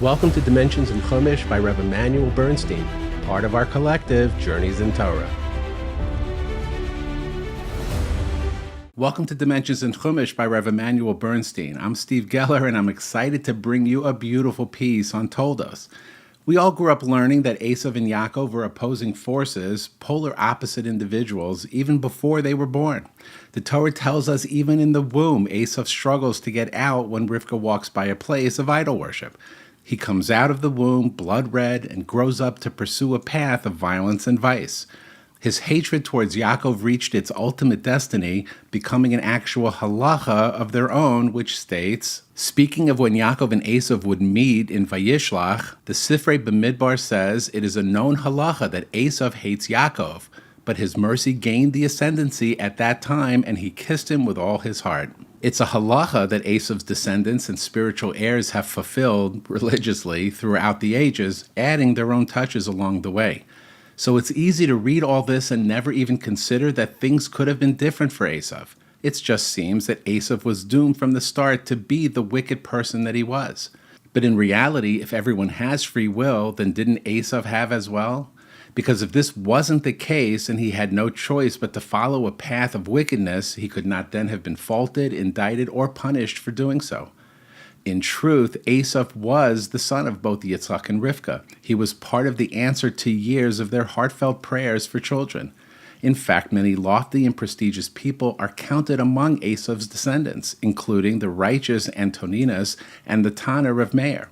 Welcome to Dimensions in Chumash by Rabbi Immanuel Bernstein, part of our collective Journeys in Torah. Welcome to Dimensions in Chumash by Rabbi Immanuel Bernstein. I'm Steve Geller, and I'm excited to bring you a beautiful piece on Toldos. We all grew up learning that Esav and Yaakov were opposing forces, polar opposite individuals, even before they were born. The Torah tells us even in the womb, Esav struggles to get out when Rivka walks by a place of idol worship. He comes out of the womb blood red and grows up to pursue a path of violence and vice. His hatred towards Yaakov reached its ultimate destiny, becoming an actual halacha of their own, which states, speaking of when Yaakov and Esav would meet in Vayishlach, the Sifrei B'Midbar says it is a known halacha that Esav hates Yaakov, but his mercy gained the ascendancy at that time and he kissed him with all his heart. It's a halacha that Esav's descendants and spiritual heirs have fulfilled religiously throughout the ages, adding their own touches along the way. So it's easy to read all this and never even consider that things could have been different for Esav. It just seems that Esav was doomed from the start to be the wicked person that he was. But in reality, if everyone has free will, then didn't Esav have as well? Because if this wasn't the case and he had no choice but to follow a path of wickedness, he could not then have been faulted, indicted, or punished for doing so. In truth, Esav was the son of both Yitzchak and Rivka. He was part of the answer to years of their heartfelt prayers for children. In fact, many lofty and prestigious people are counted among Esav's descendants, including the righteous Antoninus and the Tanner of Meir.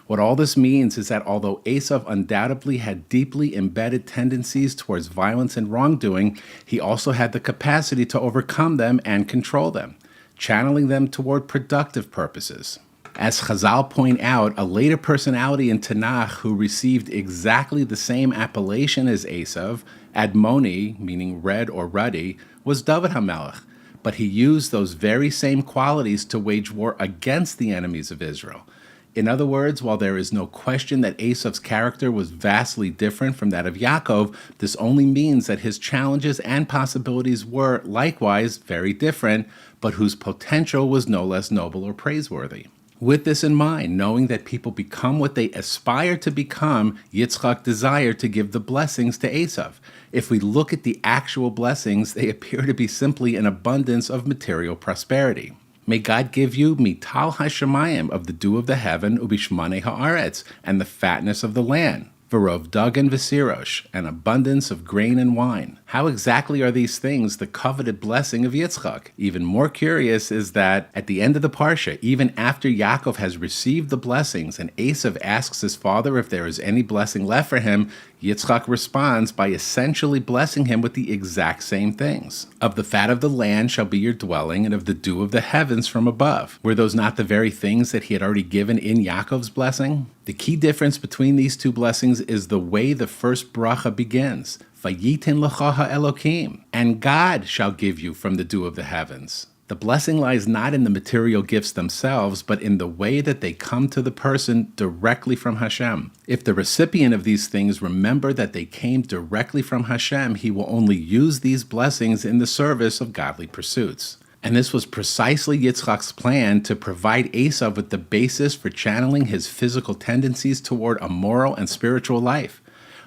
What all this means is that although Esav undoubtedly had deeply embedded tendencies towards violence and wrongdoing, he also had the capacity to overcome them and control them, channeling them toward productive purposes. As Chazal point out, a later personality in Tanakh who received exactly the same appellation as Esav, Admoni, meaning red or ruddy, was David HaMelech, but he used those very same qualities to wage war against the enemies of Israel. In other words, while there is no question that Esav's character was vastly different from that of Yaakov, this only means that his challenges and possibilities were, likewise, very different, but whose potential was no less noble or praiseworthy. With this in mind, knowing that people become what they aspire to become, Yitzchak desired to give the blessings to Esav. If we look at the actual blessings, they appear to be simply an abundance of material prosperity. May God give you mital hashamayim of the dew of the heaven, ubishmane haaretz, and the fatness of the land, v'rov dagan v'sirosh, an abundance of grain and wine. How exactly are these things the coveted blessing of Yitzchak? Even more curious is that at the end of the Parsha, even after Yaakov has received the blessings and Esav asks his father if there is any blessing left for him, Yitzchak responds by essentially blessing him with the exact same things. Of the fat of the land shall be your dwelling, and of the dew of the heavens from above. Were those not the very things that he had already given in Yaakov's blessing? The key difference between these two blessings is the way the first bracha begins. Vayitin lecha ha'elokim, and God shall give you from the dew of the heavens. The blessing lies not in the material gifts themselves, but in the way that they come to the person directly from Hashem. If the recipient of these things remember that they came directly from Hashem, he will only use these blessings in the service of godly pursuits. And this was precisely Yitzchak's plan to provide Esav with the basis for channeling his physical tendencies toward a moral and spiritual life.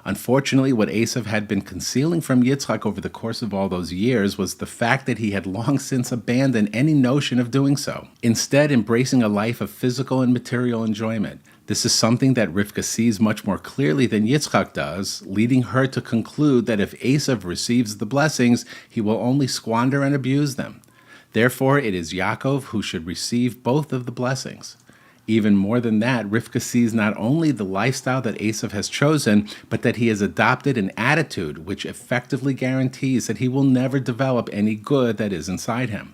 Unfortunately, what Esav had been concealing from Yitzchak over the course of all those years was the fact that he had long since abandoned any notion of doing so, instead embracing a life of physical and material enjoyment. This is something that Rivka sees much more clearly than Yitzchak does, leading her to conclude that if Esav receives the blessings, he will only squander and abuse them. Therefore, it is Yaakov who should receive both of the blessings. Even more than that, Rivka sees not only the lifestyle that Esav has chosen, but that he has adopted an attitude which effectively guarantees that he will never develop any good that is inside him.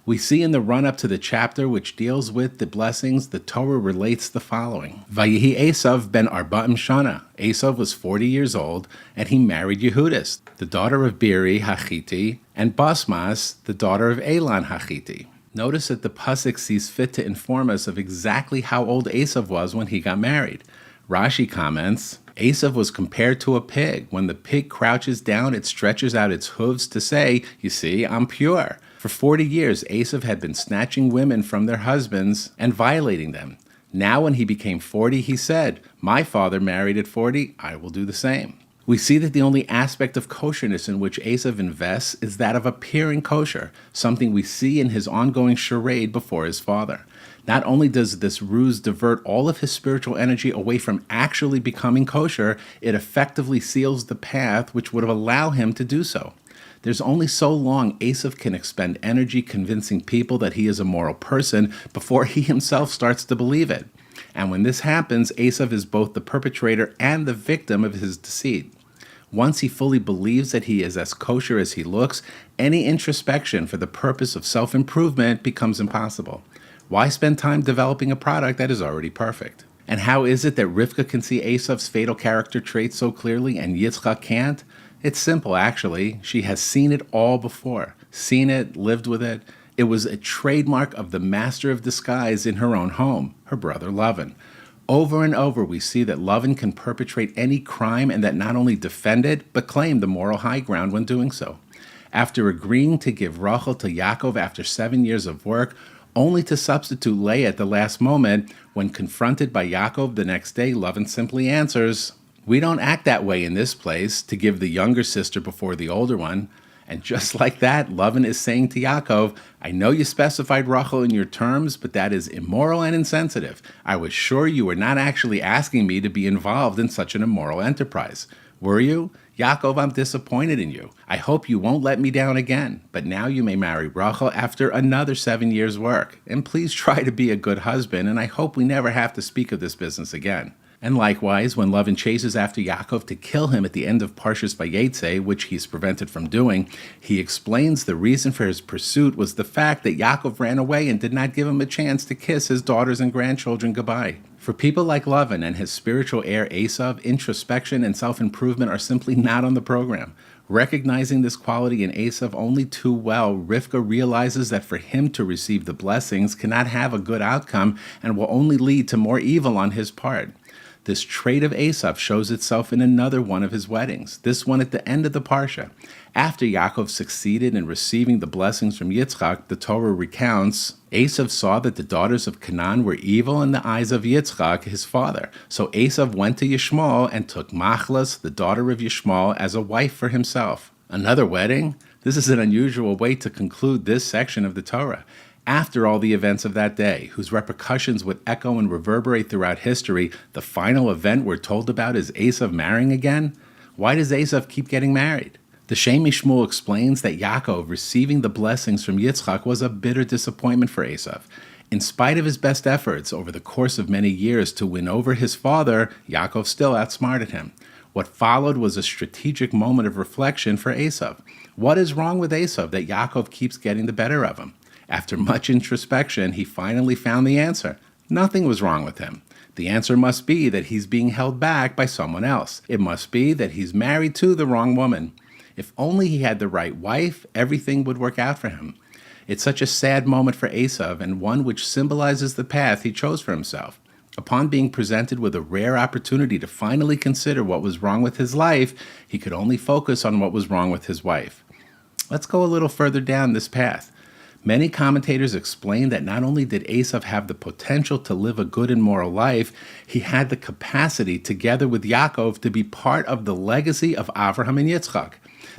We see in the run-up to the chapter which deals with the blessings, the Torah relates the following. Vayihi Esav ben arba'im shana. Esav was 40 years old, and he married Yehudis, the daughter of Biri Hachiti, and Basmas, the daughter of Elon Hachiti. Notice that the pasuk sees fit to inform us of exactly how old Esav was when he got married. Rashi comments, Esav was compared to a pig. When the pig crouches down, it stretches out its hooves to say, "You see, I'm pure." For 40 years, Esav had been snatching women from their husbands and violating them. Now when he became 40, he said, "My father married at 40, I will do the same." We see that the only aspect of kosherness in which Esav invests is that of appearing kosher, something we see in his ongoing charade before his father. Not only does this ruse divert all of his spiritual energy away from actually becoming kosher, it effectively seals the path which would allow him to do so. There's only so long Esav can expend energy convincing people that he is a moral person before he himself starts to believe it. And when this happens, Esav is both the perpetrator and the victim of his deceit. Once he fully believes that he is as kosher as he looks, any introspection for the purpose of self-improvement becomes impossible. Why spend time developing a product that is already perfect? And how is it that Rivka can see Esav's fatal character traits so clearly and Yitzchak can't? It's simple, actually. She has seen it all before. Seen it, lived with it. It was a trademark of the master of disguise in her own home, her brother Lavan. Over and over, we see that Lavan can perpetrate any crime and that not only defend it, but claim the moral high ground when doing so. After agreeing to give Rachel to Yaakov after 7 years of work, only to substitute Leah at the last moment, when confronted by Yaakov the next day, Lavan simply answers, "We don't act that way in this place, to give the younger sister before the older one." And just like that, Lavan is saying to Yaakov, "I know you specified Rachel in your terms, but that is immoral and insensitive. I was sure you were not actually asking me to be involved in such an immoral enterprise. Were you? Yaakov, I'm disappointed in you. I hope you won't let me down again. But now you may marry Rachel after another 7 years' work. And please try to be a good husband, and I hope we never have to speak of this business again." And likewise, when Lavan chases after Yaakov to kill him at the end of Parshas Vayetze, which he's prevented from doing, he explains the reason for his pursuit was the fact that Yaakov ran away and did not give him a chance to kiss his daughters and grandchildren goodbye. For people like Lavan and his spiritual heir Esav, introspection and self-improvement are simply not on the program. Recognizing this quality in Esav only too well, Rivka realizes that for him to receive the blessings cannot have a good outcome and will only lead to more evil on his part. This trait of Esav shows itself in another one of his weddings, this one at the end of the Parsha. After Yaakov succeeded in receiving the blessings from Yitzchak, the Torah recounts, Esav saw that the daughters of Canaan were evil in the eyes of Yitzchak, his father. So Esav went to Yishmael and took Machlas, the daughter of Yishmael, as a wife for himself. Another wedding? This is an unusual way to conclude this section of the Torah. After all the events of that day, whose repercussions would echo and reverberate throughout history, the final event we're told about is Esav marrying again? Why does Esav keep getting married? The Shem MiShmuel explains that Yaakov receiving the blessings from Yitzchak was a bitter disappointment for Esav. In spite of his best efforts over the course of many years to win over his father, Yaakov still outsmarted him. What followed was a strategic moment of reflection for Esav. What is wrong with Esav that Yaakov keeps getting the better of him? After much introspection, he finally found the answer. Nothing was wrong with him. The answer must be that he's being held back by someone else. It must be that he's married to the wrong woman. If only he had the right wife, everything would work out for him. It's such a sad moment for Esav, and one which symbolizes the path he chose for himself. Upon being presented with a rare opportunity to finally consider what was wrong with his life, he could only focus on what was wrong with his wife. Let's go a little further down this path. Many commentators explain that not only did Esav have the potential to live a good and moral life, he had the capacity, together with Yaakov, to be part of the legacy of Avraham and Yitzchak.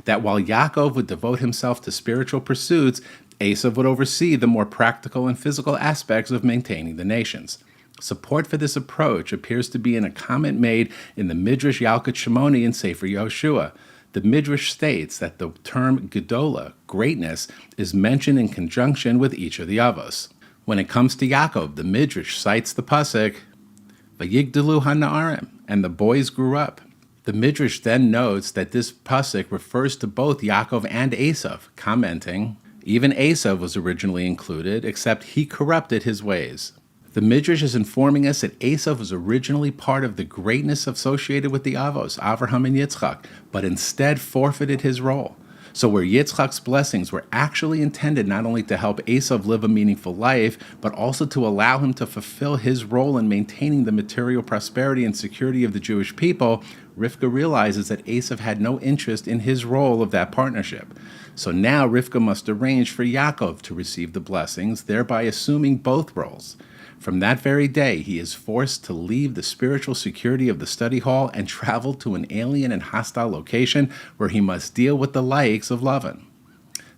That while Yaakov would devote himself to spiritual pursuits, Esav would oversee the more practical and physical aspects of maintaining the nations. Support for this approach appears to be in a comment made in the Midrash Yalkut Shimoni in Sefer Yoshua. The Midrash states that the term Gedola, greatness, is mentioned in conjunction with each of the Avos. When it comes to Yaakov, the Midrash cites the pasuk, Vayigdalu hana'arim, and the boys grew up. The Midrash then notes that this pasuk refers to both Yaakov and Esav, commenting, even Esav was originally included, except he corrupted his ways. The Midrash is informing us that Esav was originally part of the greatness associated with the Avos, Avraham and Yitzchak, but instead forfeited his role. So where Yitzchak's blessings were actually intended not only to help Esav live a meaningful life, but also to allow him to fulfill his role in maintaining the material prosperity and security of the Jewish people, Rivka realizes that Esav had no interest in his role of that partnership. So now Rivka must arrange for Yaakov to receive the blessings, thereby assuming both roles. From that very day, he is forced to leave the spiritual security of the study hall and travel to an alien and hostile location where he must deal with the likes of Lavan.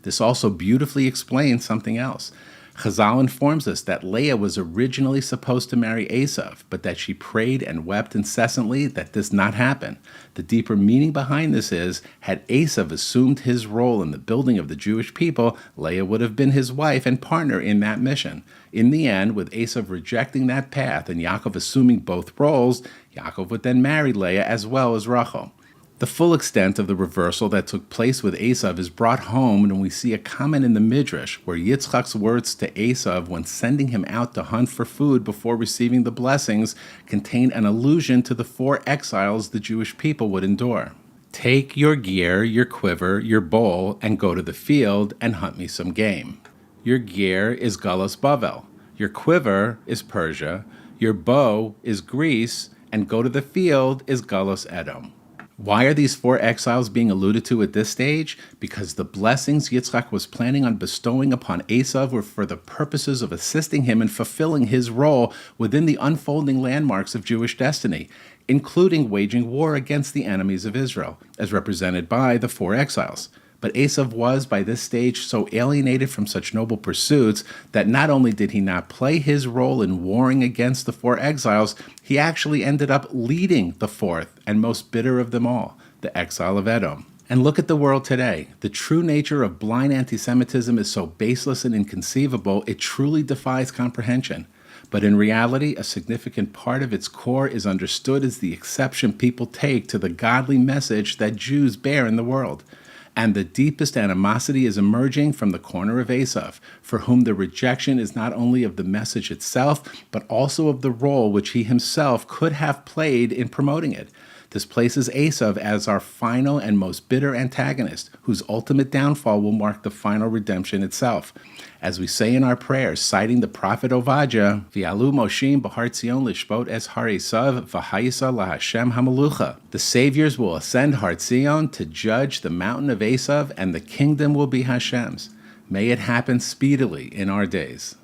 This also beautifully explains something else. Chazal informs us that Leah was originally supposed to marry Esav, but that she prayed and wept incessantly that this not happen. The deeper meaning behind this is, had Esav assumed his role in the building of the Jewish people, Leah would have been his wife and partner in that mission. In the end, with Esav rejecting that path and Yaakov assuming both roles, Yaakov would then marry Leah as well as Rachel. The full extent of the reversal that took place with Esav is brought home when we see a comment in the Midrash where Yitzchak's words to Esav when sending him out to hunt for food before receiving the blessings contain an allusion to the 4 exiles the Jewish people would endure. Take your gear, your quiver, your bowl, and go to the field and hunt me some game. Your gear is Galus Bavel. Your quiver is Persia. Your bow is Greece. And go to the field is Galus Edom. Why are these 4 exiles being alluded to at this stage? Because the blessings Yitzchak was planning on bestowing upon Esav were for the purposes of assisting him in fulfilling his role within the unfolding landmarks of Jewish destiny, including waging war against the enemies of Israel, as represented by the 4 exiles. But Esav was, by this stage, so alienated from such noble pursuits that not only did he not play his role in warring against the 4 exiles, he actually ended up leading the 4th and most bitter of them all, the exile of Edom. And look at the world today. The true nature of blind anti-Semitism is so baseless and inconceivable, it truly defies comprehension. But in reality, a significant part of its core is understood as the exception people take to the godly message that Jews bear in the world. And the deepest animosity is emerging from the corner of Esav, for whom the rejection is not only of the message itself, but also of the role which he himself could have played in promoting it. This places Esav as our final and most bitter antagonist, whose ultimate downfall will mark the final redemption itself. As we say in our prayers, citing the prophet Ovadia, V'alu Moshim b'Har Tzion lishpot es Har Esav v'hayisa laHashem hamelucha. The saviors will ascend Har Tzion to judge the mountain of Esav, and the kingdom will be Hashem's. May it happen speedily in our days.